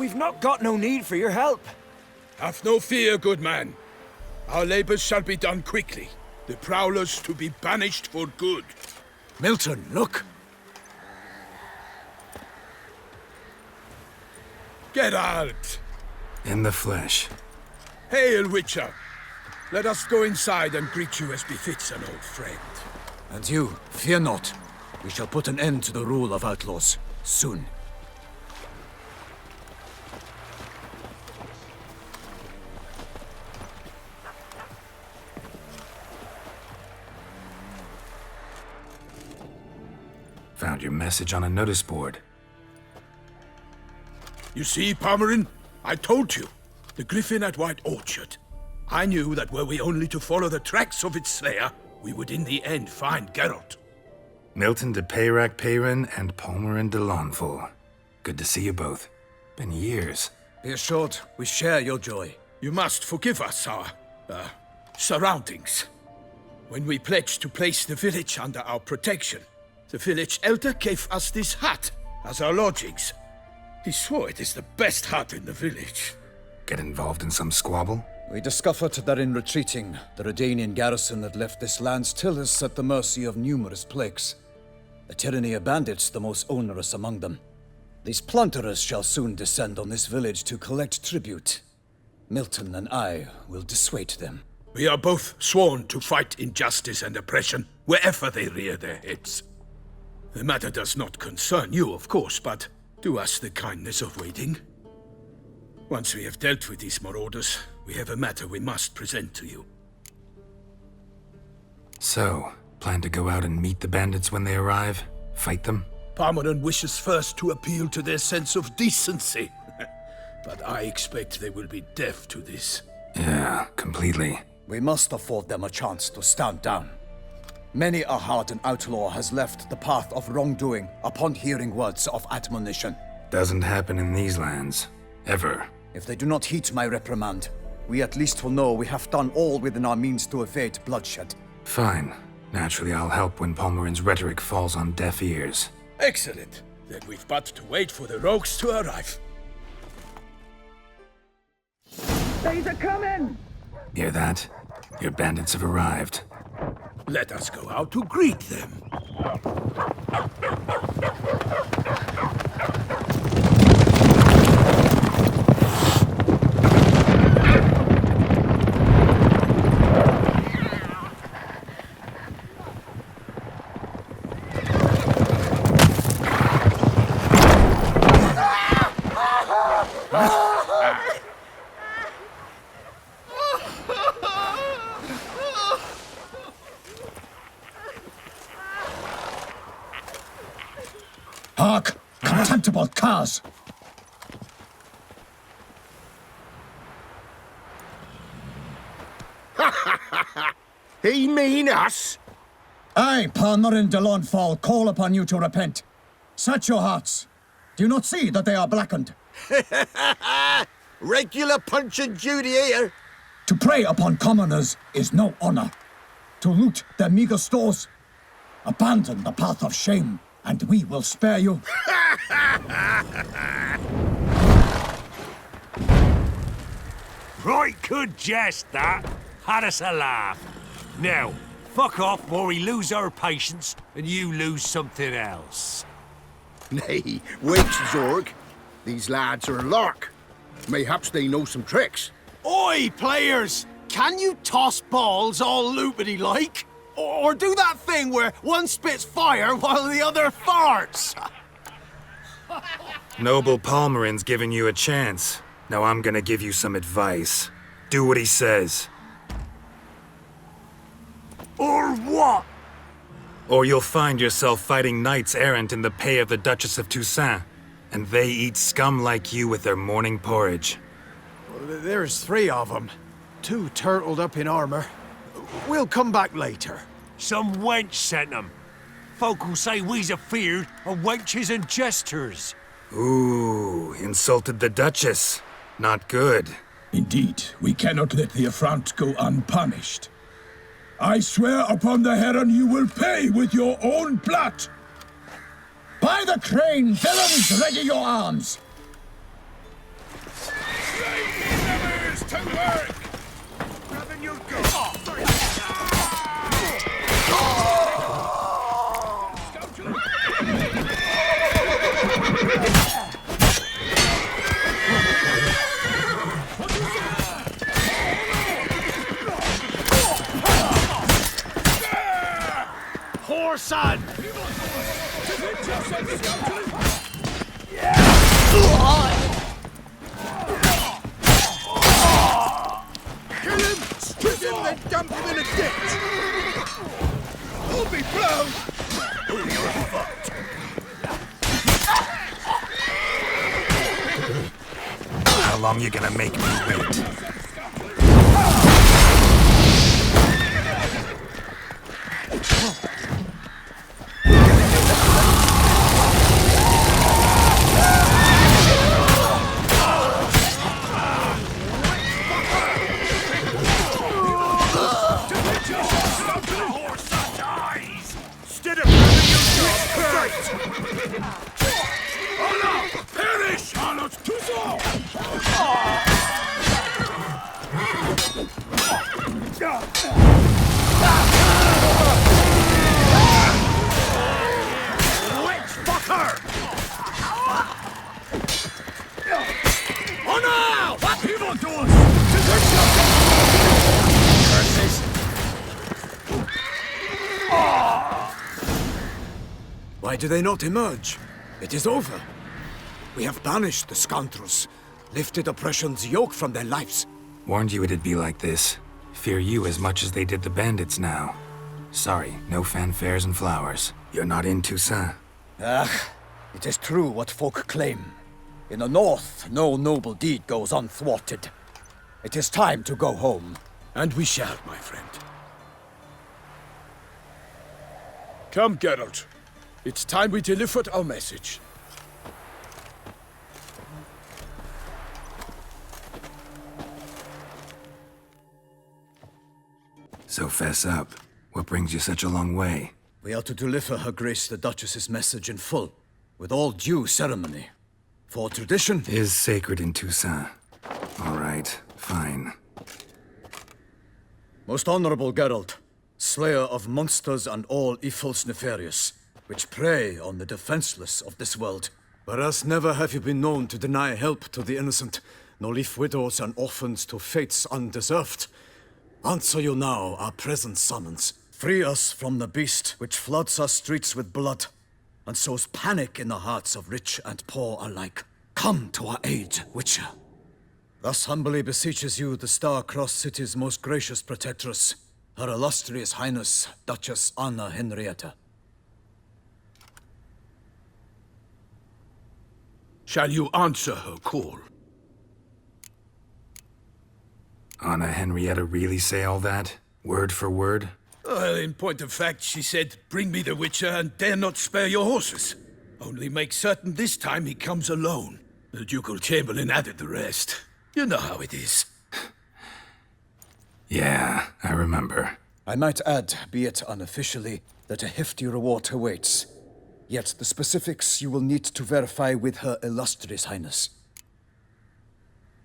we've not got no need for your help. Have no fear, good man. Our labors shall be done quickly. The prowlers to be banished for good. Milton, look! Geralt! In the flesh. Hail, Witcher! Let us go inside and greet you as befits an old friend. And you, fear not. We shall put an end to the rule of outlaws, soon. Found your message on a notice board. You see, Palmerin? I told you. The griffin at White Orchard. I knew that were we only to follow the tracks of its slayer, we would in the end find Geralt. Milton de Peyrac Peyrin and Palmerin de Lawnful. Good to see you both. Been years. Be assured, we share your joy. You must forgive us our, surroundings. When we pledged to place the village under our protection, the village elder gave us this hut as our lodgings. He swore it is the best hut in the village. Get involved in some squabble? We discovered that in retreating, the Redanian garrison had left this land's tillers at the mercy of numerous plagues. The tyranny of bandits the most onerous among them. These plunderers shall soon descend on this village to collect tribute. Milton and I will dissuade them. We are both sworn to fight injustice and oppression wherever they rear their heads. The matter does not concern you, of course, but do us the kindness of waiting. Once we have dealt with these marauders, we have a matter we must present to you. So, plan to go out and meet the bandits when they arrive? Fight them? Palmerin wishes first to appeal to their sense of decency. But I expect they will be deaf to this. Yeah, completely. We must afford them a chance to stand down. Many a hardened outlaw has left the path of wrongdoing upon hearing words of admonition. Doesn't happen in these lands. Ever. If they do not heed my reprimand, we at least will know we have done all within our means to evade bloodshed. Fine. Naturally, I'll help when Palmerin's rhetoric falls on deaf ears. Excellent. Then we've but to wait for the rogues to arrive. They's a coming! Hear that? Your bandits have arrived. Let us go out to greet them. Hark! Contemptible curs! He mean us? I, Palmerin de Lawnfall, call upon you to repent. Set your hearts. Do you not see that they are blackened? Regular Punch and Judy here. To prey upon commoners is no honor. To loot their meager stores, abandon the path of shame, and we will spare you. Right good jest, that. Had us a laugh. Now, fuck off before we lose our patience and you lose something else. Nay, wait, Zorg. These lads are a lark. Mayhaps they know some tricks. Oi, players! Can you toss balls all loopity-like? Or do that thing where one spits fire while the other farts? Noble Palmerin's giving you a chance. Now I'm gonna give you some advice. Do what he says. Or what? Or you'll find yourself fighting knights errant in the pay of the Duchess of Toussaint. And they eat scum like you with their morning porridge. There's 3 of them. 2 turtled up in armor. We'll come back later. Some wench sent them. Folk will say we's afeard of wenches and jesters. Ooh, insulted the Duchess. Not good. Indeed, we cannot let the affront go unpunished. I swear upon the heron you will pay with your own blood! By the crane, villains, ready your arms! How long you gonna make me wait? Why do they not emerge? It is over. We have banished the scoundrels, lifted oppression's yoke from their lives. Warned you it'd be like this. Fear you as much as they did the bandits now. Sorry, no fanfares and flowers. You're not in Toussaint. Ah, it is true what folk claim. In the north, no noble deed goes unthwarted. It is time to go home. And we shall, my friend. Come, Geralt. It's time we delivered our message. So fess up. What brings you such a long way? We are to deliver Her Grace the Duchess's message in full, with all due ceremony. For tradition Is sacred in Toussaint. All right, fine. Most honorable Geralt, slayer of monsters and all evils nefarious, which prey on the defenseless of this world. Whereas never have you been known to deny help to the innocent, nor leave widows and orphans to fates undeserved. Answer you now our present summons. Free us from the beast which floods our streets with blood, and sows panic in the hearts of rich and poor alike. Come to our aid, Witcher. Thus humbly beseeches you the star-crossed city's most gracious protectress, Her Illustrious Highness, Duchess Anna Henrietta. Shall you answer her call? Anna Henrietta really say all that? Word for word? Well, in point of fact, she said, bring me the Witcher and dare not spare your horses. Only make certain this time he comes alone. The Ducal Chamberlain added the rest. You know how it is. Yeah, I remember. I might add, be it unofficially, that a hefty reward awaits. Yet the specifics you will need to verify with Her Illustrious Highness.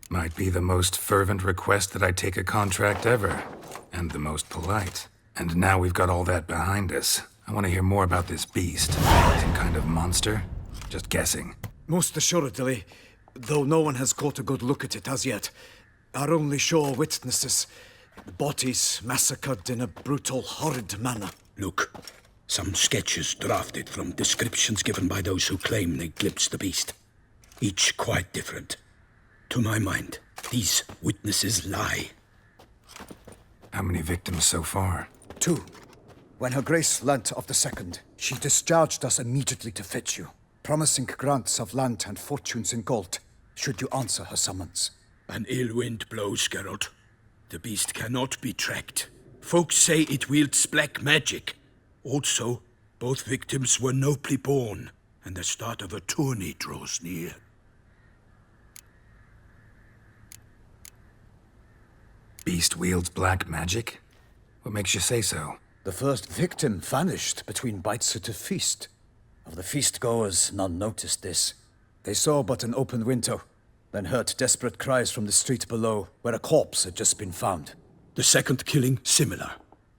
Might be the most fervent request that I take a contract ever. And the most polite. And now we've got all that behind us. I want to hear more about this beast. Some kind of monster? Just guessing. Most assuredly, though no one has caught a good look at it as yet. Our only sure witnesses. Bodies massacred in a brutal, horrid manner. Look, some sketches drafted from descriptions given by those who claim they glimpsed the beast. Each quite different. To my mind, these witnesses lie. How many victims so far? 2. When Her Grace learnt of the second, she discharged us immediately to fetch you, promising grants of land and fortunes in gold, should you answer her summons. An ill wind blows, Geralt. The beast cannot be tracked. Folks say it wields black magic. Also, both victims were nobly born, and the start of a tourney draws near. Beast wields black magic? What makes you say so? The first victim vanished between bites at a feast. Of the feast-goers, none noticed this. They saw but an open window, then heard desperate cries from the street below, where a corpse had just been found. The second killing, similar.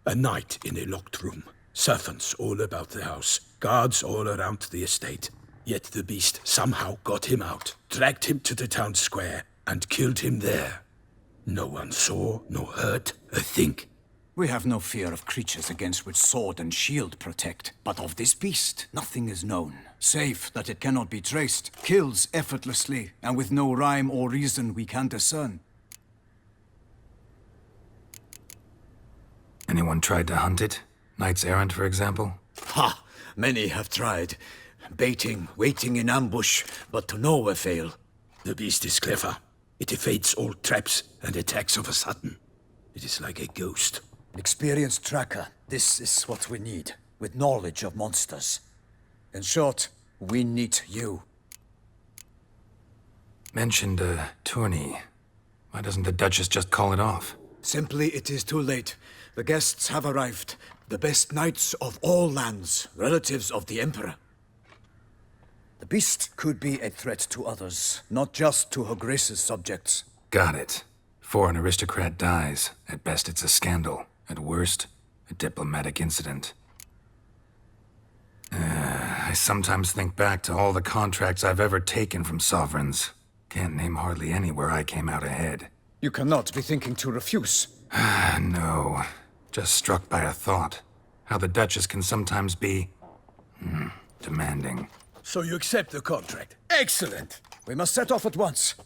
A night in a locked room. Servants all about the house. Guards all around the estate. Yet the beast somehow got him out, dragged him to the town square, and killed him there. No one saw, nor heard a thing. We have no fear of creatures against which sword and shield protect. But of this beast, nothing is known, save that it cannot be traced, kills effortlessly, and with no rhyme or reason we can discern. Anyone tried to hunt it? Knights errant, for example? Ha! Many have tried. Baiting, waiting in ambush, but to no avail. The beast is clever. It evades all traps and attacks of a sudden. It is like a ghost. An experienced tracker. This is what we need, with knowledge of monsters. In short, we need you. Mentioned a tourney. Why doesn't the Duchess just call it off? Simply, it is too late. The guests have arrived. The best knights of all lands, relatives of the Emperor. The beast could be a threat to others, not just to Her Grace's subjects. Got it. Before an aristocrat dies, at best it's a scandal. At worst, a diplomatic incident. I sometimes think back to all the contracts I've ever taken from sovereigns. Can't name hardly any where I came out ahead. You cannot be thinking to refuse. No. Just struck by a thought. How the Duchess can sometimes be... demanding. So you accept the contract. Excellent! We must set off at once.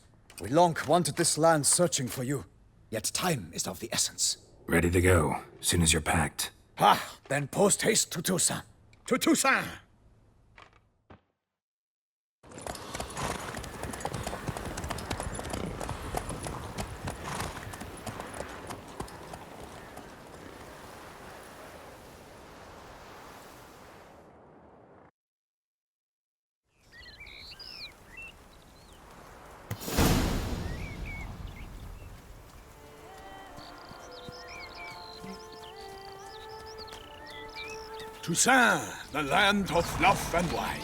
We long wanted this land searching for you. Yet time is of the essence. Ready to go, soon as you're packed. Then post haste to Toussaint. To Toussaint! Toussaint, the land of love and wine.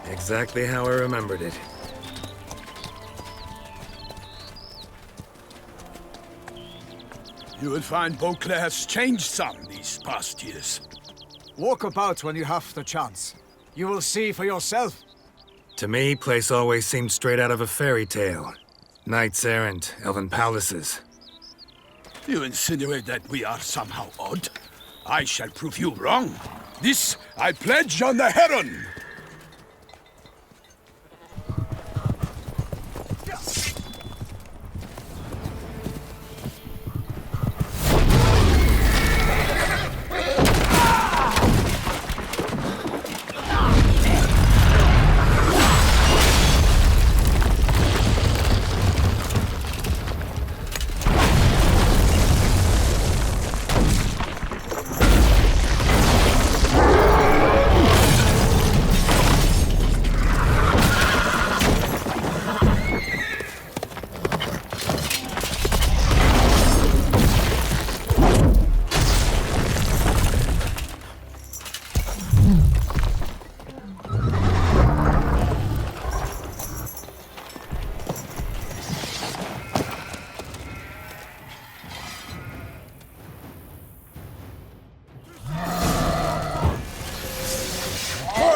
Exactly how I remembered it. You will find Beauclair's changed some these past years. Walk about when you have the chance. You will see for yourself. To me, place always seemed straight out of a fairy tale. Knights errant, elven palaces. You insinuate that we are somehow odd? I shall prove you wrong. This I pledge on the Heron!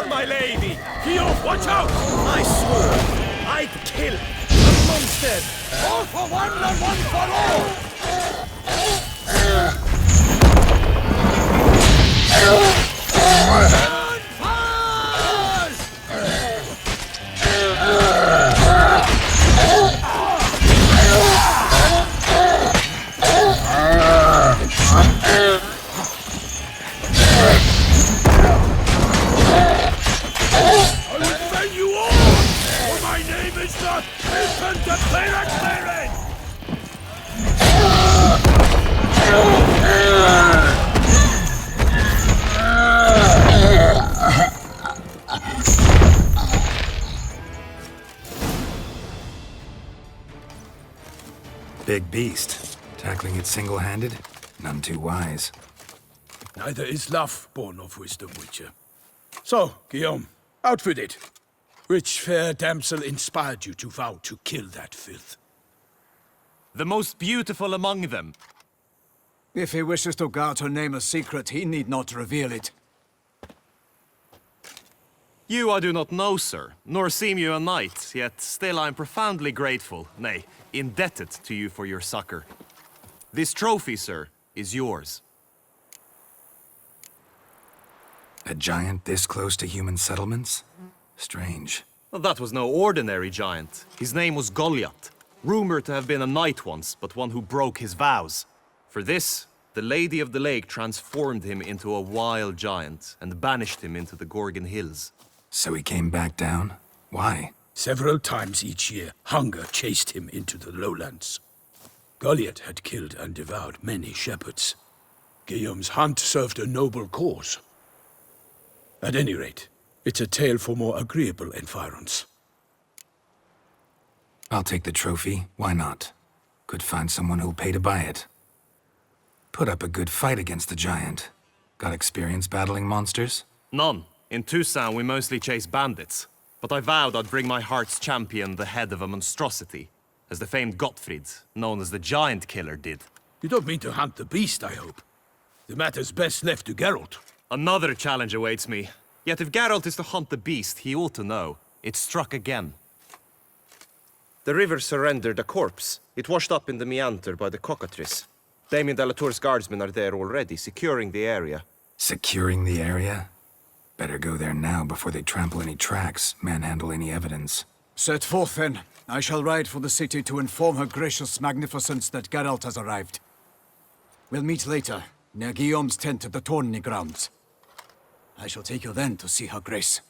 My lady! Keough, watch out! I swear, I'd kill the monster! All for one and one for all! Big beast. Tackling it single-handed? None too wise. Neither is love born of wisdom, Witcher. So, Guillaume, out with it. Which fair damsel inspired you to vow to kill that filth? The most beautiful among them. If he wishes to guard her name a secret, he need not reveal it. You I do not know, sir, nor seem you a knight, yet still I am profoundly grateful, nay, indebted to you for your succor. This trophy, sir, is yours. A giant this close to human settlements? Strange. Well, that was no ordinary giant. His name was Goliath, rumored to have been a knight once, but one who broke his vows. For this, the Lady of the Lake transformed him into a wild giant and banished him into the Gorgon Hills. So he came back down? Why? Several times each year, hunger chased him into the lowlands. Goliath had killed and devoured many shepherds. Guillaume's hunt served a noble cause. At any rate, it's a tale for more agreeable environs. I'll take the trophy. Why not? Could find someone who'll pay to buy it. Put up a good fight against the giant. Got experience battling monsters? None. In Toussaint, we mostly chase bandits. But I vowed I'd bring my heart's champion the head of a monstrosity, as the famed Gottfried, known as the Giant Killer, did. You don't mean to hunt the beast, I hope. The matter's best left to Geralt. Another challenge awaits me. Yet if Geralt is to hunt the beast, he ought to know. It struck again. The river surrendered a corpse. It washed up in the meander by the cockatrice. Damien de la Tour's guardsmen are there already, securing the area. Securing the area? Better go there now before they trample any tracks, manhandle any evidence. Set forth, then. I shall ride for the city to inform her gracious magnificence that Geralt has arrived. We'll meet later, near Guillaume's tent at the tourney grounds. I shall take you then to see her grace.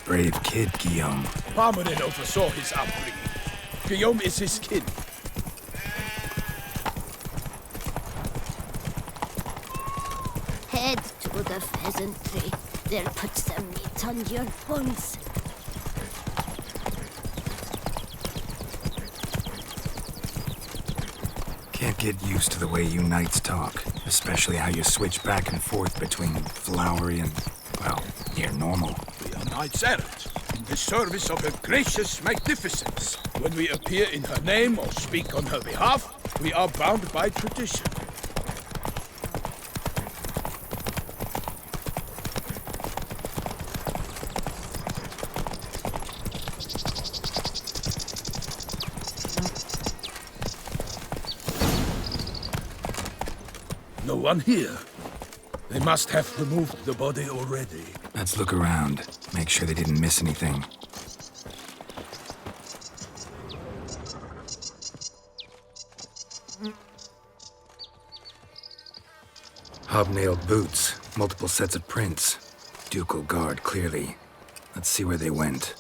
Brave kid, Guillaume. Parmanin oversaw his upbringing. Guillaume is his kin. Head to the pheasantry. They'll put some meat on your bones. Can't get used to the way you knights talk, especially how you switch back and forth between flowery and, well, near normal. We are knights errant, in the service of her gracious magnificence. When we appear in her name or speak on her behalf, we are bound by tradition. No one here. They must have removed the body already. Let's look around, make sure they didn't miss anything. Hobnailed boots, multiple sets of prints. Ducal guard, clearly. Let's see where they went.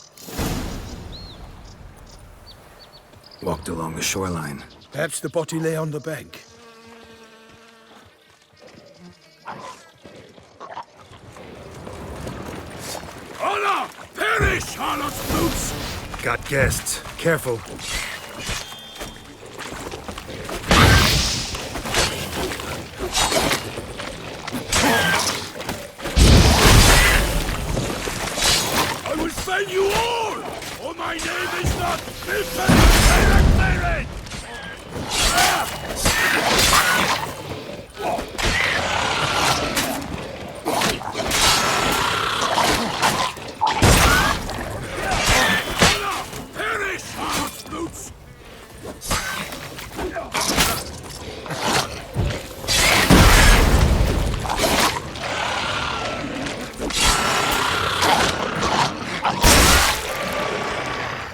Walked along the shoreline. Perhaps the body lay on the bank. Hola! Perish, harlot's boots! Got guests. Careful. I will fell you all! Or my name is not Milton! Perish, harlot's boots!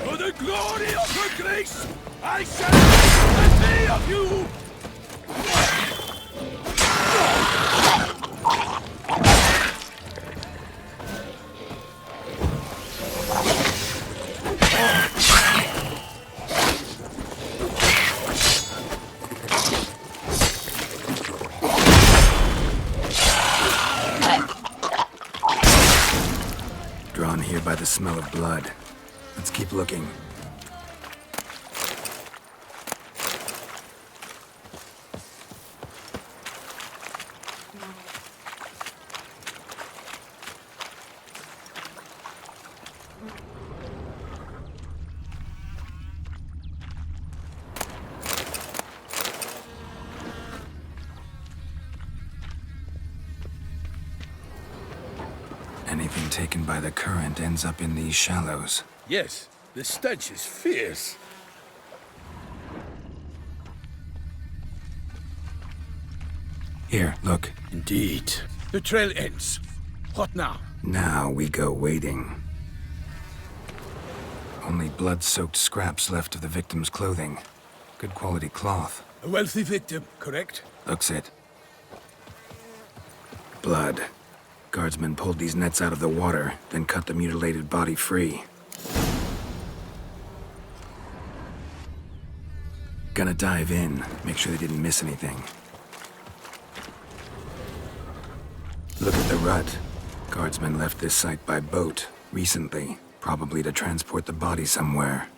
For the glory of her grace, I shall make a day of you! Drawn here by the smell of blood. Let's keep looking. Anything taken by the current ends up in these shallows. Yes, the stench is fierce. Here, look. Indeed. The trail ends. What now? Now we go wading. Only blood-soaked scraps left of the victim's clothing. Good quality cloth. A wealthy victim, correct? Looks it. Blood. Guardsmen pulled these nets out of the water, then cut the mutilated body free. Gonna dive in, make sure they didn't miss anything. Look at the rut. Guardsmen left this site by boat, recently, probably to transport the body somewhere.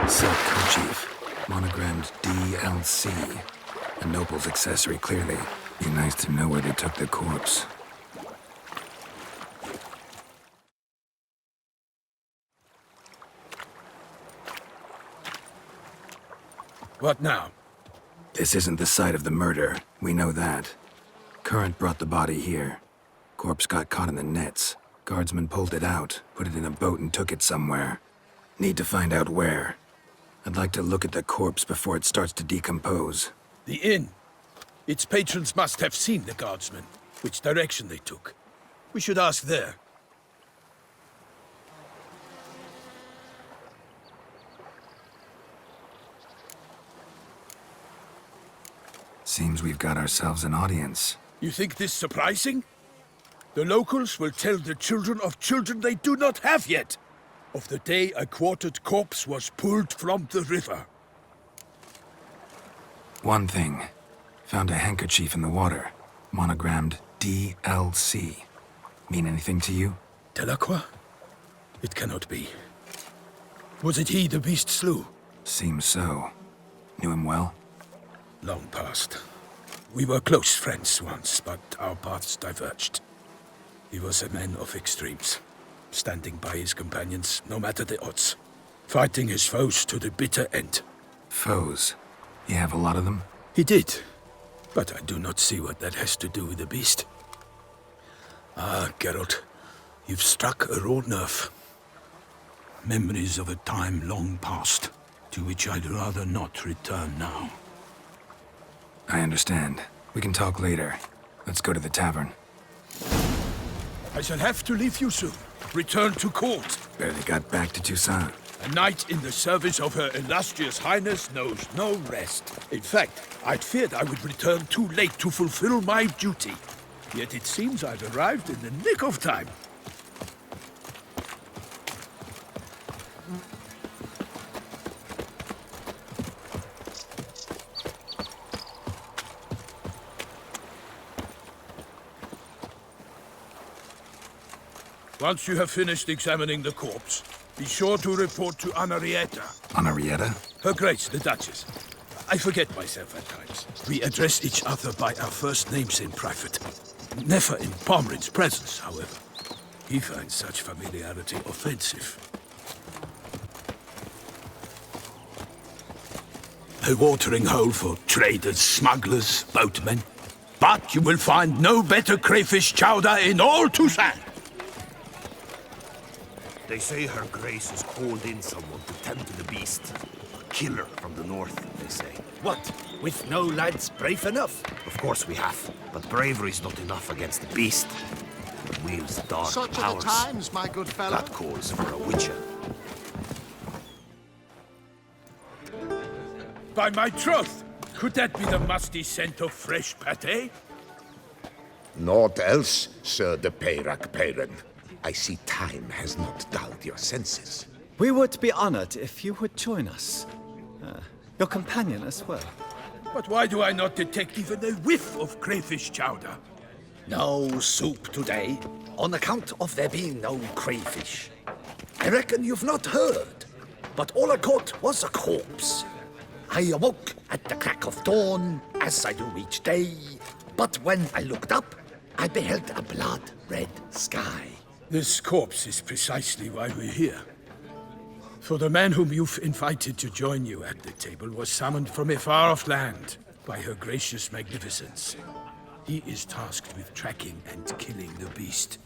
Silk kerchief, monogrammed DLC. A noble's accessory, clearly. Be nice to know where they took the corpse. What now? This isn't the site of the murder. We know that. Current brought the body here. Corpse got caught in the nets. Guardsmen pulled it out, put it in a boat and took it somewhere. Need to find out where. I'd like to look at the corpse before it starts to decompose. The inn. Its patrons must have seen the guardsmen, which direction they took. We should ask there. Seems we've got ourselves an audience. You think this surprising? The locals will tell the children of children they do not have yet, of the day a quartered corpse was pulled from the river. One thing. Found a handkerchief in the water. Monogrammed DLC. Mean anything to you? Delacroix? It cannot be. Was it he the beast slew? Seems so. Knew him well? Long past. We were close friends once, but our paths diverged. He was a man of extremes, standing by his companions no matter the odds, fighting his foes to the bitter end. Foes? You have a lot of them? He did, but I do not see what that has to do with the beast. Ah, Geralt, you've struck a raw nerve. Memories of a time long past, to which I'd rather not return now. I understand. We can talk later. Let's go to the tavern. I shall have to leave you soon. Return to court. Barely got back to Toussaint. A knight in the service of Her Illustrious Highness knows no rest. In fact, I'd feared I would return too late to fulfill my duty. Yet it seems I've arrived in the nick of time. Once you have finished examining the corpse, be sure to report to Henrietta. Henrietta? Her Grace, the Duchess. I forget myself at times. We address each other by our first names in private. Never in Pomrin's presence, however. He finds such familiarity offensive. A watering hole for traders, smugglers, boatmen. But you will find no better crayfish chowder in all Toussaint. They say Her Grace has called in someone to tend to the beast. A killer from the north, they say. What? With no lads brave enough? Of course we have, but bravery's not enough against the beast. It wields dark Such powers. are the times, my good fellow. That calls for a witcher. By my troth, could that be the musty scent of fresh pâté? Naught else, Sir de Peyrac Peyran. I see time has not dulled your senses. We would be honored if you would join us. Your companion as well. But why do I not detect even a whiff of crayfish chowder? No soup today, on account of there being no crayfish. I reckon you've not heard. but all I caught was a corpse. I awoke at the crack of dawn, as I do each day, but when I looked up, I beheld a blood-red sky. This corpse is precisely why we're here. For the man whom you've invited to join you at the table was summoned from a far-off land by her gracious magnificence. He is tasked with tracking and killing the beast.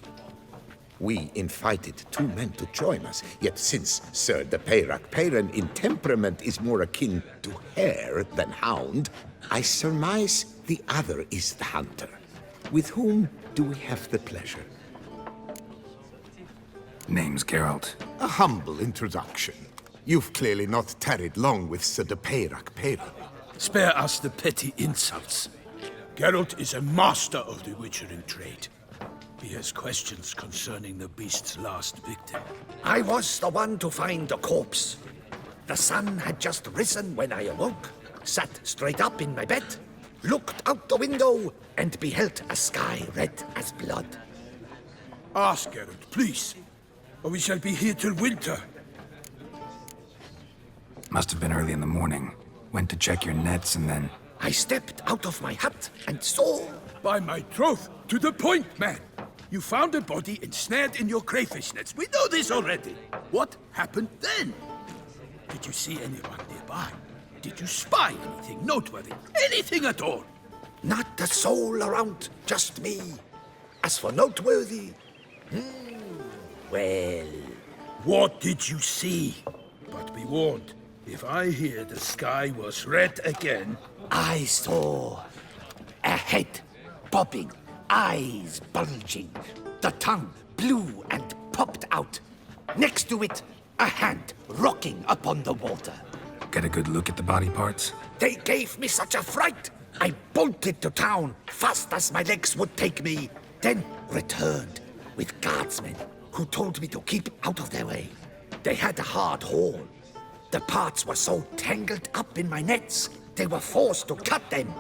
We invited 2 men to join us, yet since Sir de Peyrac-Peyran in temperament is more akin to hare than hound, I surmise the other is the hunter. With whom do we have the pleasure? Name's Geralt. A humble introduction. You've clearly not tarried long with Sir de Peyrac-Peyran. Spare us the petty insults. Geralt is a master of the witchering trade. He has questions concerning the beast's last victim. I was the one to find the corpse. The sun had just risen when I awoke, sat straight up in my bed, looked out the window, and beheld a sky red as blood. Ask Geralt, please, or we shall be here till winter. Must have been early in the morning. Went to check your nets and then... I stepped out of my hut and saw... By my troth, to the point, man! You found a body ensnared in your crayfish nets. We know this already. What happened then? Did you see anyone nearby? Did you spy anything noteworthy? Anything at all? Not a soul around, just me. As for noteworthy... well... What did you see? But be warned, if I hear the sky was red again... I saw a head bobbing, eyes bulging, the tongue blue and popped out. Next to it, a hand rocking upon the water. Get a good look at the body parts? They gave me such a fright. I bolted to town fast as my legs would take me, then returned with guardsmen who told me to keep out of their way. They had a hard haul. The parts were so tangled up in my nets, they were forced to cut them.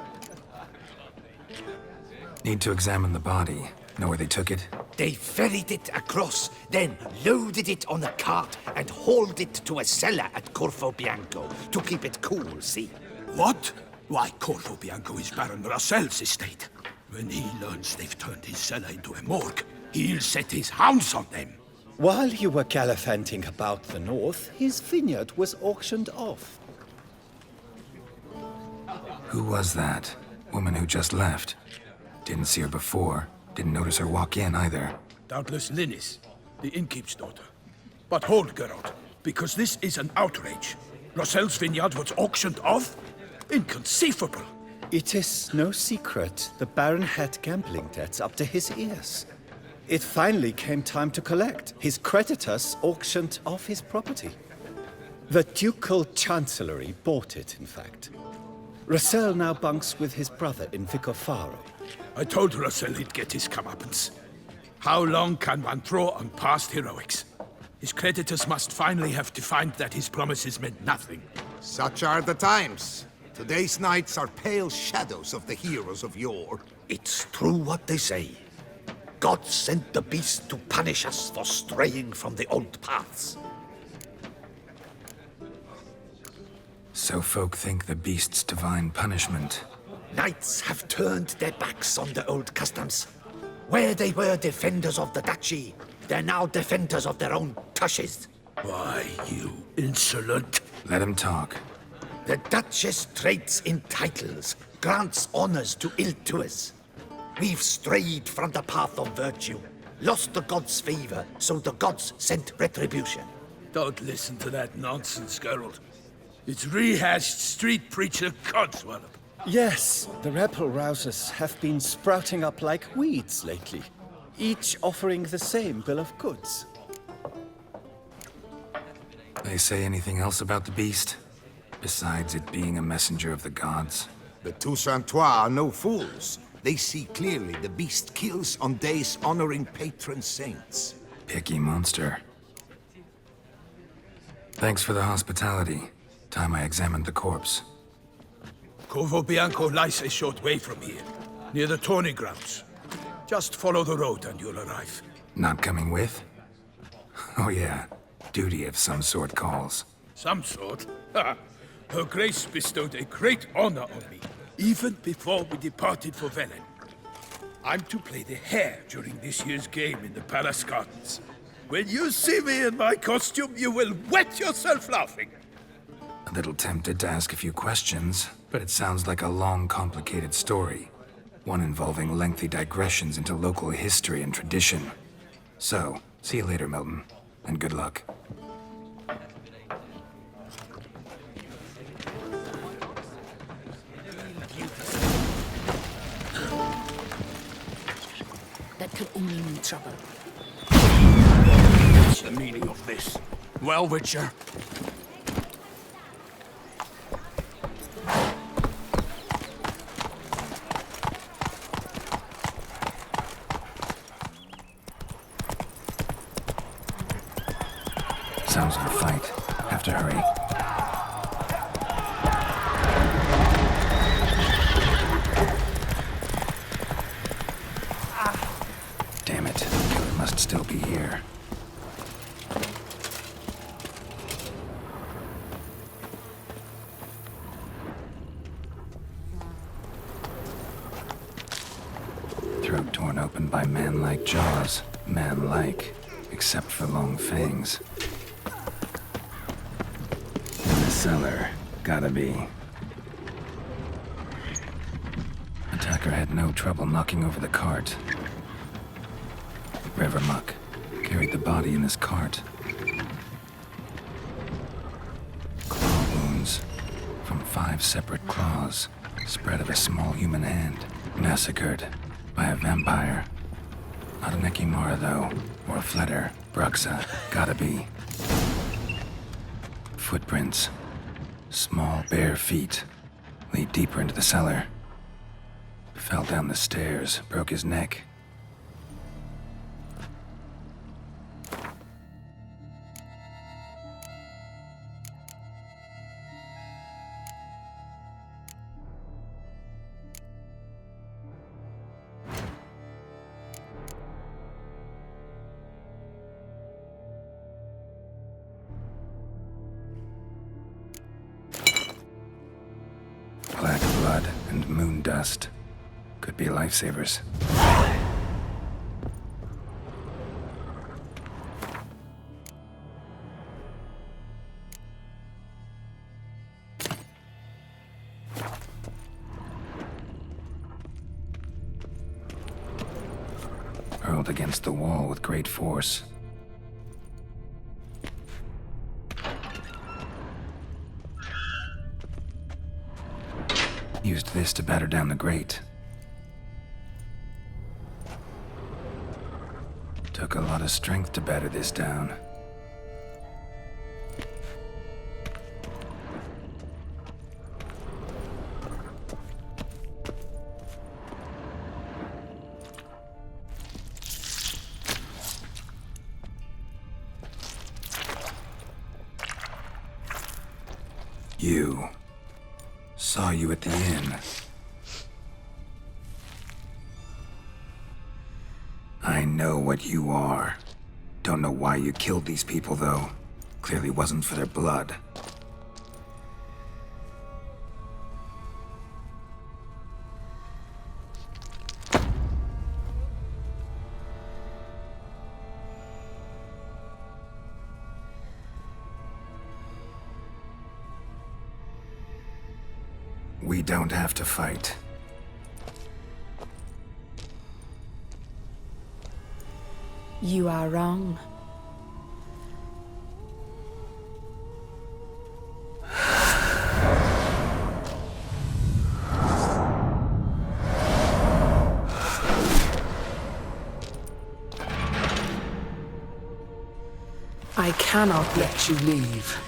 Need to examine the body. Know where they took it? They ferried it across, then loaded it on a cart and hauled it to a cellar at Corvo Bianco to keep it cool, see? What? Why, Corvo Bianco is Baron Russell's estate. When he learns they've turned his cellar into a morgue, he'll set his hounds on them. While you were gallivanting about the north, his vineyard was auctioned off. Who was that? Woman who just left. Didn't see her before. Didn't notice her walk in either. Doubtless Linnis, the innkeep's daughter. But hold, Geralt, because this is an outrage. Russell's vineyard was auctioned off? Inconceivable. It is no secret the Baron had gambling debts up to his ears. It finally came time to collect. His creditors auctioned off his property. The Ducal Chancellery bought it, in fact. Russell now bunks with his brother in Vicofaro. I told Russell he'd get his comeuppance. How long can one throw on past heroics? His creditors must finally have to find that his promises meant nothing. Such are the times. Today's knights are pale shadows of the heroes of yore. It's true what they say. God sent the beast to punish us for straying from the old paths. So folk think the beast's divine punishment. Knights have turned their backs on the old customs. Where they were defenders of the duchy, they're now defenders of their own tushes. Why, you insolent... Let him talk. The Duchess trades in titles, grants honors to ill-doers. We've strayed from the path of virtue, lost the gods' favor, so the gods sent retribution. Don't listen to that nonsense, Geralt. It's rehashed street preacher codswallop. Yes, the rebel-rousers have been sprouting up like weeds lately, each offering the same bill of goods. They say anything else about the beast? Besides it being a messenger of the gods? The Toussaintois are no fools. They see clearly the beast kills on days honoring patron saints. Picky monster. Thanks for the hospitality. Time I examined the corpse. Corvo Bianco lies a short way from here, near the tourney grounds. Just follow the road and you'll arrive. Not coming with? Oh yeah, duty of some sort calls. Some sort. Her Grace bestowed a great honor on me, even before we departed for Velen. I'm to play the hare during this year's game in the Palace Gardens. When you see me in my costume, you will wet yourself laughing. A little tempted to ask a few questions, but it sounds like a long, complicated story. One involving lengthy digressions into local history and tradition. So, see you later, Milton, and good luck. That could only mean trouble. What's the meaning of this? Well, Witcher, Sounds like a fight. Have to hurry. Damn it. Killer must still be here. Throat torn open by man-like jaws. Man-like, except for long fangs. In the cellar. Gotta be. Attacker had no trouble knocking over the cart. River muck carried the body in his cart. Claw wounds from 5 separate claws spread at a small human hand. Massacred by a vampire. Not an Ekimara, though, or a Fletter. Bruxa. Gotta be. Footprints. Small, bare feet lead deeper into the cellar. Fell down the stairs, broke his neck. Black blood and moon dust. Could be lifesavers. Hurled against the wall with great force. Used this to batter down the grate. Took a lot of strength to batter this down. You. Saw you at the inn. I know what you are. Don't know why you killed these people, though. Clearly wasn't for their blood. We don't have to fight. You are wrong. I cannot let you leave.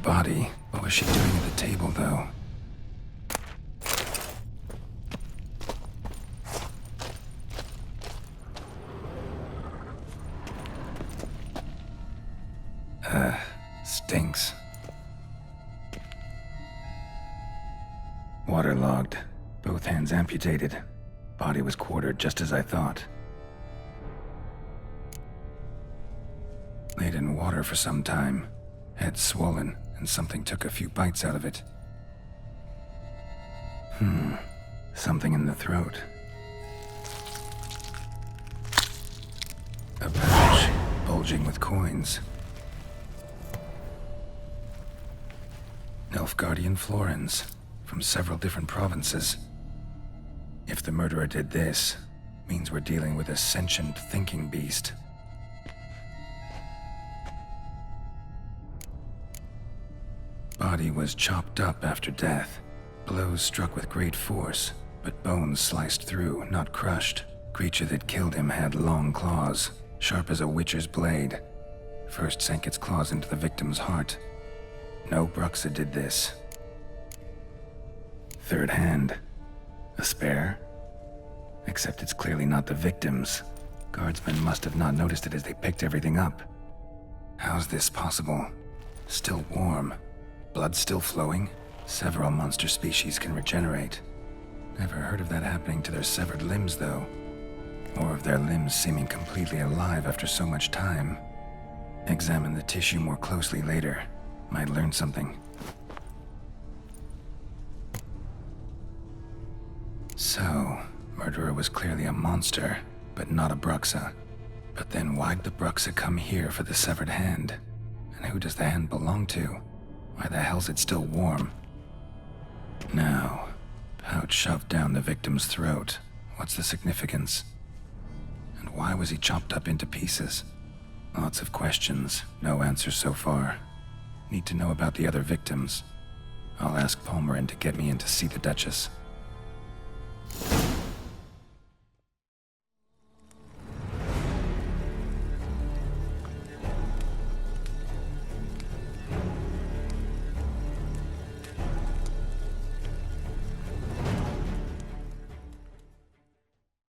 body. What was she doing at the table, though? Stinks. Waterlogged. Both hands amputated. Body was quartered just as I thought. Laid in water for some time. Head swollen, and something took a few bites out of it. Something in the throat. A pouch, bulging with coins. Nilfgaardian florins, from several different provinces. If the murderer did this, means we're dealing with a sentient thinking beast. Body was chopped up after death. Blows struck with great force, but bones sliced through, not crushed. Creature that killed him had long claws, sharp as a witcher's blade. First sank its claws into the victim's heart. No Bruxa did this. Third hand. A spare? Except it's clearly not the victim's. Guardsmen must have not noticed it as they picked everything up. How's this possible? Still warm. Blood still flowing? Several monster species can regenerate. Never heard of that happening to their severed limbs, though. Or of their limbs seeming completely alive after so much time. Examine the tissue more closely later. Might learn something. So, murderer was clearly a monster, but not a Bruxa. But then why'd the Bruxa come here for the severed hand? And who does the hand belong to? Why the hell's it still warm? Now, pouch shoved down the victim's throat. What's the significance? And why was he chopped up into pieces? Lots of questions, no answers so far. Need to know about the other victims. I'll ask Palmerin to get me in to see the Duchess.